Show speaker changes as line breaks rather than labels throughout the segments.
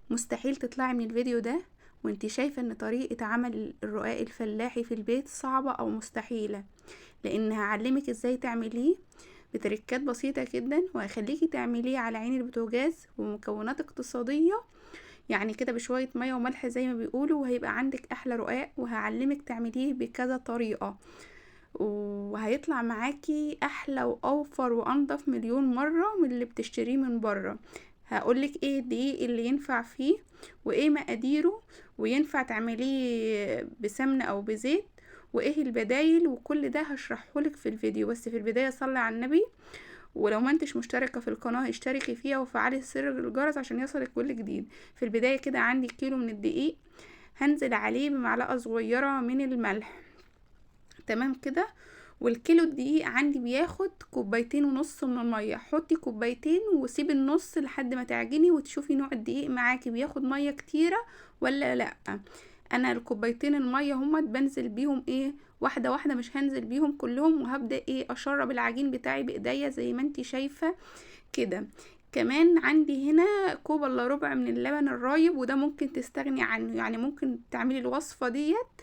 مستحيل تطلعي من الفيديو ده وانت شايفة ان طريقة عمل الرقاق الفلاحي في البيت صعبة او مستحيلة، لان هعلمك ازاي تعمليه بتركات بسيطة جدا، وهخليكي تعمليه على عين البوتاجاز ومكونات اقتصادية، يعني كده بشوية مية وملح زي ما بيقولوا، وهيبقى عندك احلى رقاق. وهعلمك تعمليه بكذا طريقة وهيطلع معاكي احلى واوفر وانضف مليون مرة من اللي بتشتريه من بره. هقولك ايه الدقيق اللي ينفع فيه وايه مقاديره، وينفع تعمليه بسمنة او بزيت، وايه البدايل، وكل ده هشرحهولك في الفيديو. بس في البداية صلي على النبي، ولو ما انتش مشتركة في القناة اشتركي فيها وفعلي زر الجرس عشان يصلك كل جديد. في البداية كده عندي كيلو من الدقيق، هنزل عليه بمعلقة صغيرة من الملح، تمام كده. والكيلو الدقيق عندي بياخد 2.5 كوباية من المية. حطي 2 كوباية وسيبي النص لحد ما تعجني وتشوفي نوع الدقيق معاكي بياخد مية كتيرة ولا لا. انا 2 كوباية المية هما بنزل بيهم ايه واحدة واحدة، مش هنزل بيهم كلهم، وهبدأ ايه اشرب العجين بتاعي بايديا زي ما انتي شايفة كده. كمان عندي هنا كوب الا ربع من اللبن الرايب، وده ممكن تستغني عنه، يعني ممكن تعملي الوصفة ديت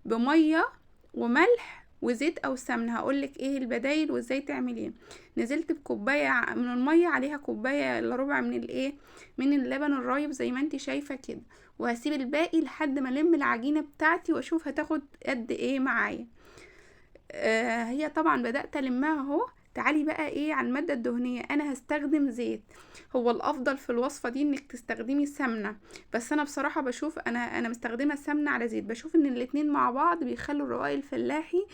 بمية وملح وزيت او سمنه. هقولك ايه البدايل وازاي تعمليه. نزلت بكوبايه من الميه عليها كوبايه الا ربع من الايه من اللبن الرايب زي ما انتي شايفه كده، وهسيب الباقي لحد ما الم العجينه بتاعتي واشوف هتاخد قد ايه معايا. هي طبعا بدأت ألمها اهو. تعالي بقى ايه على المادة الدهنية، انا هستخدم زيت. هو الافضل في الوصفة دي انك تستخدمي سمنة، بس انا بصراحة بشوف انا مستخدمة سمنة على زيت، بشوف ان الاتنين مع بعض بيخلوا الرقاق الفلاحي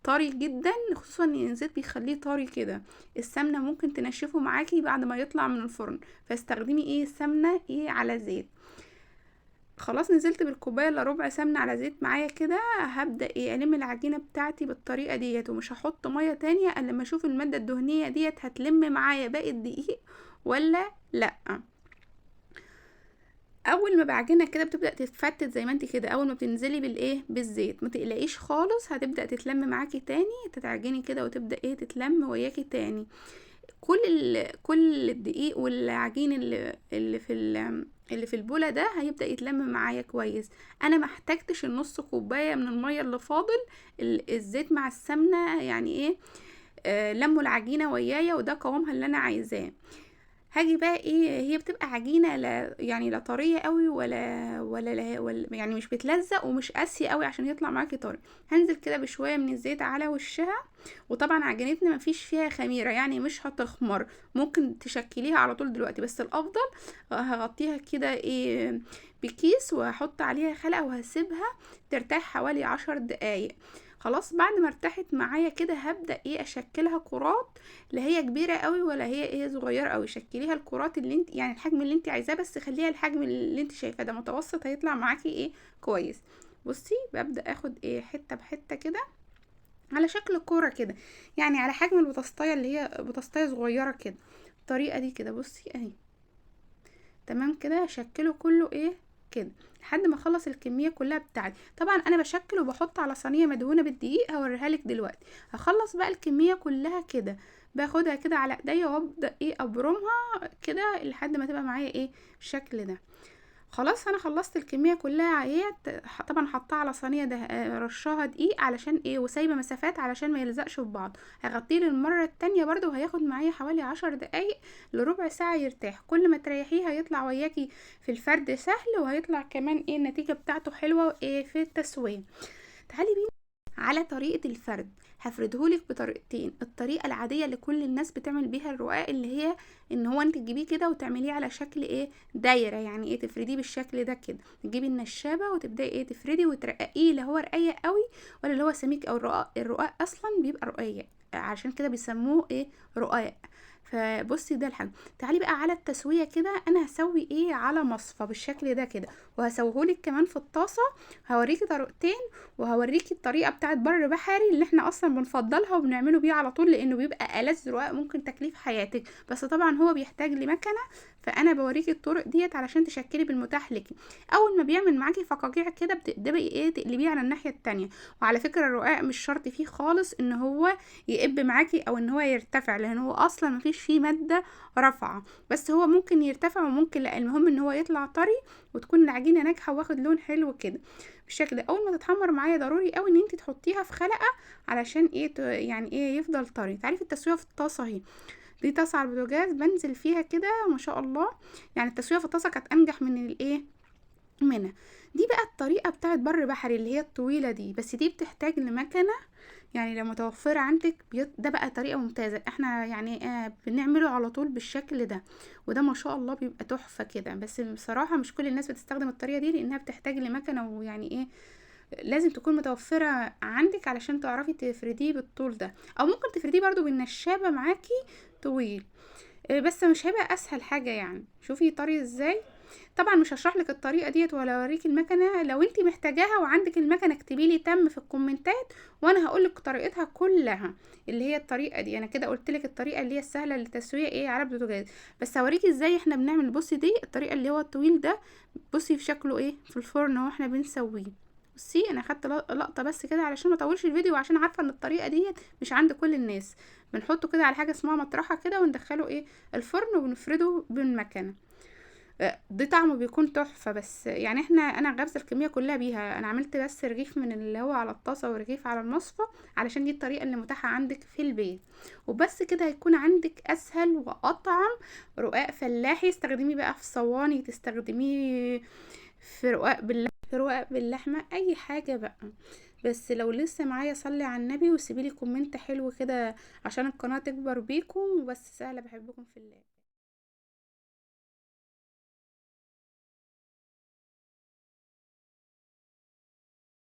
طري جدا، خصوصا ان الزيت بيخليه طري كده. السمنة ممكن تنشفه معاكي بعد ما يطلع من الفرن، فاستخدمي ايه السمنة ايه على زيت. خلاص نزلت بالكوبايه الا ربع سمنه على زيت معايا كده. هبدا ايه الم العجينه بتاعتي بالطريقه ديت، ومش هحط ميه تانية الا لما اشوف الماده الدهنيه ديت هتلم معايا باقي الدقيق ولا لا. اول ما بعجنها كده بتبدا تتفتت زي ما انت كده، اول ما بتنزلي بالايه بالزيت ما تقلقيش خالص، هتبدا تتلم معاكي تاني، تتعجني كده وتبدا ايه تتلم وياكي تاني. كل الدقيق والعجين اللي في البوله ده هيبدا يتلم معايا كويس. انا ما احتاجتش النص كوبايه من الميه اللي فاضل، الزيت مع السمنه يعني ايه لموا العجينه ويايا، وده قوامها اللي انا عايزاه. هاجي بقى ايه، هي بتبقى عجينه لا يعني لا طريه قوي ولا يعني مش بتلزق ومش قاسيه قوي عشان يطلع معاكي طري. هنزل كده بشويه من الزيت على وشها. وطبعا عجينتنا مفيش فيها خميره، يعني مش هتخمر، ممكن تشكليها على طول دلوقتي، بس الافضل هغطيها كده ايه بكيس، وهحط عليها خلقه وهسيبها ترتاح حوالي 10 دقايق. خلاص بعد ما ارتاحت معايا كده هبدأ ايه اشكلها كرات، لا هي كبيرة قوي ولا هي ايه صغيرة قوي. شكليها الكرات اللي انت يعني الحجم اللي انت عايزاه، بس خليها الحجم اللي انت شايفاه ده متوسط، هيطلع معاكي ايه كويس. بصي ببدأ اخد ايه حتة بحتة كده على شكل كورة كده، يعني على حجم البطاطاية اللي هي بطاطاية صغيرة كده، الطريقة دي كده. بصي اهي تمام كده، هشكله كله ايه كده لحد ما اخلص الكميه كلها بتاعتي. طبعا انا بشكل وبحط على صينيه مدهونه بالدقيق، هوريها لك دلوقتي. هخلص بقى الكميه كلها كده، باخدها كده على ايديا وابدا ايه ابرمها كده لحد ما تبقى معايا ايه بالشكل ده. خلاص انا خلصت الكميه كلها اهيت. طبعا حطها على صينيه ده رشاها دقيق علشان ايه، وسايبه مسافات علشان ما يلزقش في بعض. هغطيه للمره التانية برضو، وهياخد معايا حوالي 10 دقايق لربع ساعه يرتاح. كل ما تريحيه هيطلع وياكي في الفرد سهل، وهيطلع كمان ايه النتيجه بتاعته حلوه ايه في التسويه. تعالي بينا على طريقة الفرد. هفردهولك بطريقتين، الطريقة العادية اللي كل الناس بتعمل بيها الرقاق، اللي هي ان هو انت تجيبيه كده وتعمليه على شكل ايه دايرة، يعني ايه تفرديه بالشكل ده كده، تجيبي النشابة وتبداي ايه تفردي وترققيه، لا هو رقيق قوي ولا اللي هو سميك. او الرقاق اصلا بيبقى رقيق، عشان كده بيسموه ايه رقاق. فبصي ده الحاجة. تعالي بقى على التسوية كده، انا هسوي ايه على مصفى بالشكل ده كده، وهسويهولك كمان في الطاسة. هوريكي طريقتين، وهوريكي الطريقه بتاعت بر بحري اللي احنا اصلا بنفضلها وبنعمله بيه على طول، لانه بيبقى ألذ رقاق ممكن تاكليه في حياتك، بس طبعا هو بيحتاج لمكنه. فانا بوريكي الطرق ديت علشان تشكلي بالمتاح لك. اول ما بيعمل معاكي فقاقيع كده بتبداي ايه تقلبيه على الناحيه التانية. وعلى فكره الرقاق مش شرط فيه خالص ان هو يقب معاكي او ان هو يرتفع، لان هو اصلا مفيش مفيش فيه مادة رافعة، بس هو ممكن يرتفع وممكن لا، المهم ان هو يطلع طري وتكون العجينة ناجحة واخد لون حلو كده بالشكل ده. اول ما تتحمر معايا ضروري قوي ان انت تحطيها في خلقة علشان ايه يعني ايه يفضل طري. تعرفي التسوية في الطاسة اهي، دي طاسة على البوتاجاز بنزل فيها كده ما شاء الله، يعني التسوية في الطاسة كانت انجح من الايه منها. دي بقى الطريقة بتاعت بر بحري اللي هي الطويلة دي، بس دي بتحتاج لمكنة، يعني لو متوفرة عندك ده بقى طريقة ممتازة. احنا يعني بنعمله على طول بالشكل ده، وده ما شاء الله بيبقى تحفة كده. بس بصراحة مش كل الناس بتستخدم الطريقة دي لانها بتحتاج لمكنة، ويعني ايه لازم تكون متوفرة عندك علشان تعرفي تفرديه بالطول ده، او ممكن تفرديه برضو بالنشابة معاكي طويل. بس مش هيبقى اسهل حاجة يعني. شوفي طري ازاي. طبعا مش هشرح لك الطريقه ديت ولا اوريك المكنه، لو انت محتاجاها وعندك المكنه اكتبي لي تم في الكومنتات وانا هقول لك طريقتها كلها، اللي هي الطريقه دي. انا كده قلت لك الطريقه اللي هي السهله للتسويه ايه على البوتاجاز، بس هوريكي ازاي احنا بنعمل. بصي دي الطريقه اللي هو الطويل ده، بصي في شكله ايه في الفرن اهو احنا بنسويه. بصي انا خدت لقطه بس كده علشان ما اطولش الفيديو، وعشان عارفه ان الطريقه ديت مش عند كل الناس. بنحطه كده على حاجه اسمها مطرحه كده وندخله ايه الفرن وبنفرده بالمكنه. دي طعمه بيكون تحفة. بس يعني انا غابزة الكمية كلها بيها، انا عملت بس رغيف من اللي هو على الطاسة ورغيف على المصفى علشان دي الطريقة اللي متاحة عندك في البيت. وبس كده هيكون عندك اسهل واطعم رقاق فلاحي. استخدميه بقى في صواني، تستخدميه في رقاق باللحمة، اي حاجة بقى. بس لو لسه معايا صلي على النبي وسيبيلي كومنت حلو كده عشان القناة تكبر بيكم. وبس سهلة، بحبكم في الله.